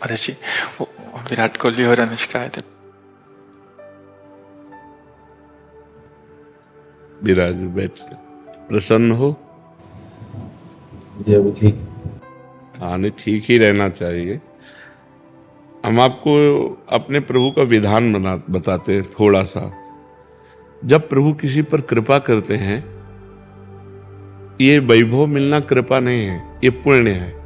अरे जी, वो विराट कोहली और अनुष्का आए थे। विराज बैठ प्रसन्न हो? जी अभी ठीक। हाँ, नहीं ठीक ही रहना चाहिए। हम आपको अपने प्रभु का विधान बताते हैं थोड़ा सा। जब प्रभु किसी पर कृपा करते हैं, ये वैभव मिलना कृपा नहीं है, ये पुण्य है।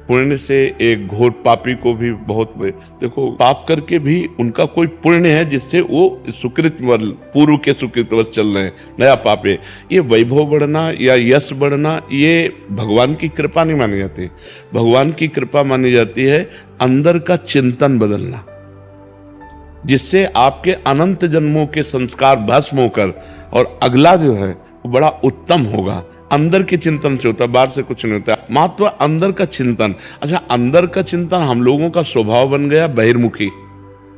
पुण्य से एक घोर पापी को भी बहुत देखो, पाप करके भी उनका कोई पुण्य है जिससे वो सुकृत पूर्व के सुकृतवश चल रहे हैं, नया पाप है। ये वैभव बढ़ना या यश बढ़ना ये भगवान की कृपा नहीं मानी जाती। भगवान की कृपा मानी जाती है अंदर का चिंतन बदलना, जिससे आपके अनंत जन्मों के संस्कार भस्म होकर और अगला जो है वो बड़ा उत्तम होगा। अंदर के चिंतन से होता है, बाहर से कुछ नहीं होता। महत्व अंदर का चिंतन। अच्छा, अंदर का चिंतन हम लोगों का स्वभाव बन गया बहिर्मुखी।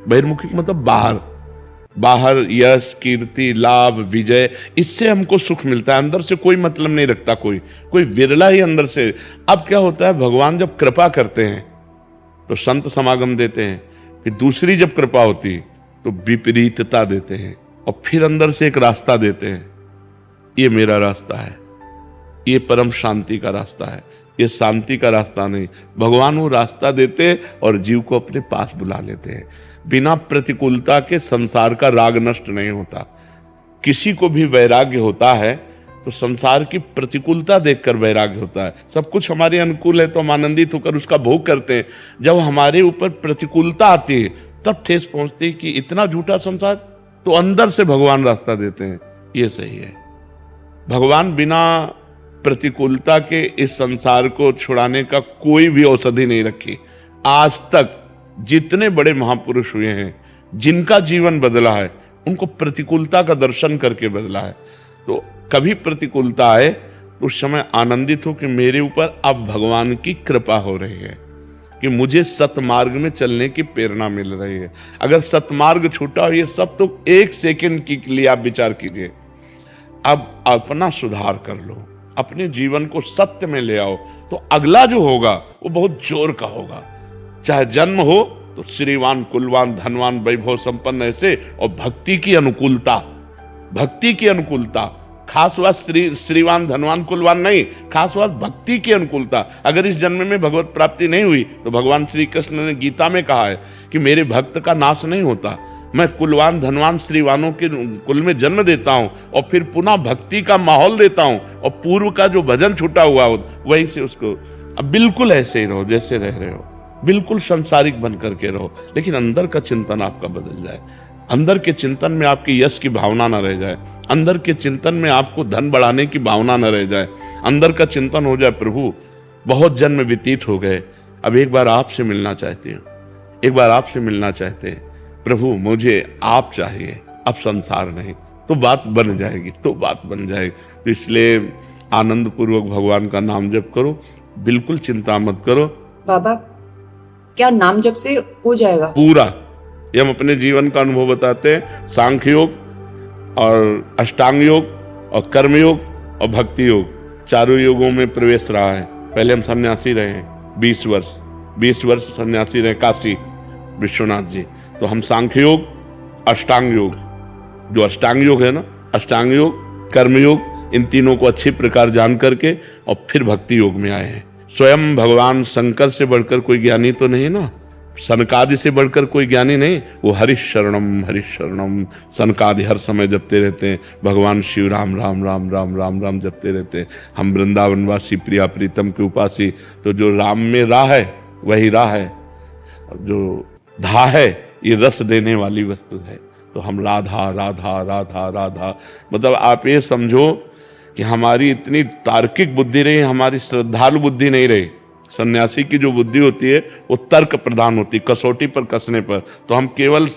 बहिर्मुखी मतलब बाहर, बाहर यश कीर्ति लाभ विजय, इससे हमको सुख मिलता है। अंदर से कोई मतलब नहीं रखता कोई विरला ही अंदर से। अब क्या होता है, भगवान जब कृपा करते हैं तो संत समागम देते हैं, फिर दूसरी जब कृपा होती तो विपरीतता देते हैं, और फिर अंदर से एक रास्ता देते हैं। ये मेरा रास्ता है, ये परम शांति का रास्ता है, ये शांति का रास्ता नहीं। भगवान वो रास्ता देते और जीव को अपने पास बुला लेते हैं। बिना प्रतिकूलता के संसार का राग नष्ट नहीं होता। किसी को भी वैराग्य होता है तो संसार की प्रतिकूलता देखकर वैराग्य होता है। सब कुछ हमारे अनुकूल है तो हम आनंदित होकर उसका भोग करते हैं। जब हमारे ऊपर प्रतिकूलता आती है तब ठेस पहुंचती है कि इतना झूठा संसार, तो अंदर से भगवान रास्ता देते हैं। ये सही है। भगवान बिना प्रतिकूलता के इस संसार को छुड़ाने का कोई भी औषधि नहीं रखी। आज तक जितने बड़े महापुरुष हुए हैं, जिनका जीवन बदला है, उनको प्रतिकूलता का दर्शन करके बदला है। तो कभी प्रतिकूलता आए तो उस समय आनंदित हो कि मेरे ऊपर अब भगवान की कृपा हो रही है, कि मुझे सतमार्ग में चलने की प्रेरणा मिल रही है। अगर सतमार्ग छूटा हो, ये सब तो एक सेकंड के लिए आप विचार कीजिए। अब अपना सुधार कर लो, अपने जीवन को सत्य में ले आओ, तो अगला जो होगा वो बहुत जोर का होगा। चाहे जन्म हो तो श्रीवान कुलवान धनवान वैभव संपन्न ऐसे, और भक्ति की अनुकूलता, भक्ति की अनुकूलता। खास बात श्रीवान धनवान कुलवान नहीं, खास बात भक्ति की अनुकूलता। अगर इस जन्म में भगवत प्राप्ति नहीं हुई तो भगवान श्री कृष्ण ने गीता में कहा है कि मेरे भक्त का नाश नहीं होता। मैं कुलवान धनवान श्रीवानों के कुल में जन्म देता हूं और फिर पुनः भक्ति का माहौल देता हूं, और पूर्व का जो भजन छूटा हुआ हो वहीं से उसको। अब बिल्कुल ऐसे ही रहो जैसे रह रहे हो, बिल्कुल संसारिक बन करके रहो, लेकिन अंदर का चिंतन आपका बदल जाए। अंदर के चिंतन में आपकी यश की भावना न रह जाए, अंदर के चिंतन में आपको धन बढ़ाने की भावना न रह जाए। अंदर का चिंतन हो जाए, प्रभु बहुत जन्म व्यतीत हो गए, अब एक बार आपसे मिलना चाहती हूँ, एक बार आपसे मिलना चाहते हैं प्रभु, मुझे आप चाहिए, अब संसार नहीं। तो बात बन जाएगी, तो बात बन जाएगी। तो इसलिए आनंद पूर्वक भगवान का नाम जप करो, बिल्कुल चिंता मत करो। बाबा, क्या नाम जप से हो जाएगा पूरा? ये हम अपने जीवन का अनुभव बताते हैं। सांख्य योग और अष्टांग योग और कर्म योग और भक्ति योग, चारों योगों में प्रवेश रहा है। पहले हम सन्यासी रहे हैं 20 वर्ष सन्यासी रहे काशी विश्वनाथ जी। तो हम सांख्य योग, अष्टांग योग, जो अष्टांग योग है ना, अष्टांग योग कर्म योग, इन तीनों को अच्छी प्रकार जान करके और फिर भक्ति योग में आए हैं। स्वयं भगवान शंकर से बढ़कर कोई ज्ञानी तो नहीं ना, सनकादि से बढ़कर कोई ज्ञानी नहीं। वो हरिशरणम सनकादि हर समय जपते रहते हैं। भगवान शिव राम राम राम राम राम राम जपते रहते हैं। हम वृंदावनवासी प्रिया प्रीतम के उपासी, तो जो राम में राह है वही राह है, जो धा है ये रस देने वाली वस्तु है। तो हम राधा राधा राधा राधा, मतलब आप ये समझो कि हमारी इतनी तार्किक बुद्धि रही, हमारी श्रद्धालु बुद्धि नहीं रही। सन्यासी की जो बुद्धि होती है वो तर्क प्रधान होती, कसौटी पर कसने पर। तो हम केवल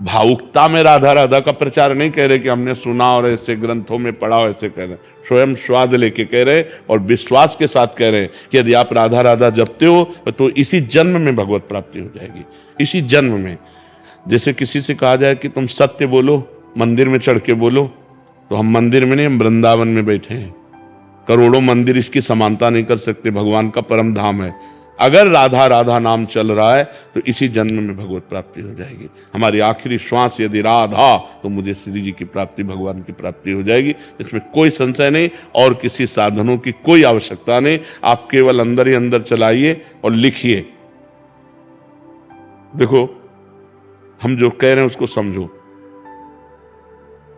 भावुकता में राधा राधा का प्रचार नहीं कह रहे कि हमने सुना और ऐसे ग्रंथों में पढ़ा, ऐसे कह रहे, स्वयं स्वाद लेके कह रहे और विश्वास के साथ कह रहे कि यदि आप राधा राधा जपते हो तो इसी जन्म में भगवत प्राप्ति हो जाएगी, इसी जन्म में। जैसे किसी से कहा जाए कि तुम सत्य बोलो, मंदिर में चढ़ के बोलो, तो हम मंदिर में नहीं, हम वृंदावन में बैठे हैं। करोड़ों मंदिर इसकी समानता नहीं कर सकते, भगवान का परम धाम है। अगर राधा राधा नाम चल रहा है तो इसी जन्म में भगवत प्राप्ति हो जाएगी। हमारी आखिरी श्वास यदि राधा, तो मुझे श्री जी की प्राप्ति, भगवान की प्राप्ति हो जाएगी, इसमें कोई संशय नहीं। और किसी साधनों की कोई आवश्यकता नहीं। आप केवल अंदर ही अंदर चलाइए और लिखिए। देखो, हम जो कह रहे हैं उसको समझो।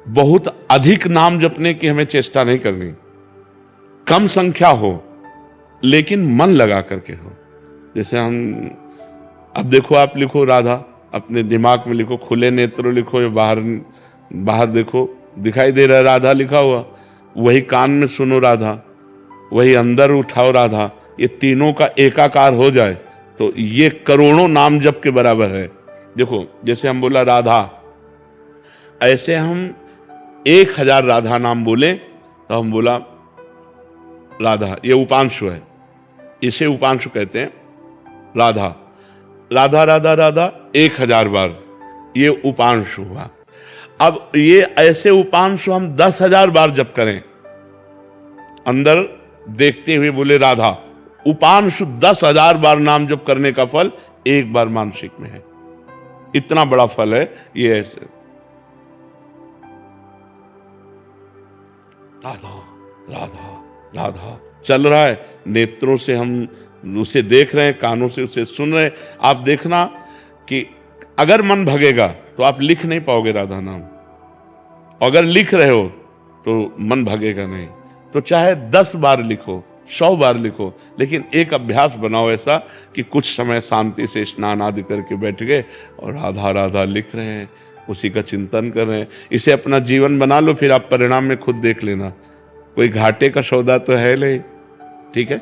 बहुत अधिक नाम जपने की हमें चेष्टा नहीं करनी, कम संख्या हो लेकिन मन लगा करके हो। जैसे हम, अब देखो, आप लिखो राधा, अपने दिमाग में लिखो, खुले नेत्रों लिखो या बाहर बाहर देखो, दिखाई दे रहा है राधा लिखा हुआ। वही कान में सुनो राधा, वही अंदर उठाओ राधा। ये तीनों का एकाकार हो जाए तो ये करोड़ों नाम जप के बराबर है। देखो, जैसे हम बोला राधा, ऐसे हम 1000 राधा नाम बोले तो हम बोला राधा, ये उपांशु है, इसे उपांशु कहते हैं। राधा राधा राधा राधा 1000 बार, ये उपांशु हुआ। अब ये ऐसे उपांशु हम 10,000 बार जप करें, अंदर देखते हुए बोले राधा, उपांशु 10,000 बार नाम जप करने का फल एक बार मानसिक में है। इतना बड़ा फल है ये। ऐसे राधा राधा राधा चल रहा है, नेत्रों से हम उसे देख रहे हैं, कानों से उसे सुन रहे हैं। आप देखना कि अगर मन भगेगा तो आप लिख नहीं पाओगे राधा नाम, अगर लिख रहे हो तो मन भगेगा नहीं। तो चाहे 10 बार लिखो, 100 बार लिखो, लेकिन एक अभ्यास बनाओ ऐसा कि कुछ समय शांति से स्नान आदि करके बैठ गए और राधा राधा लिख रहे हैं, उसी का चिंतन कर रहे हैं। इसे अपना जीवन बना लो, फिर आप परिणाम में खुद देख लेना। कोई घाटे का सौदा तो है नहीं, ठीक है।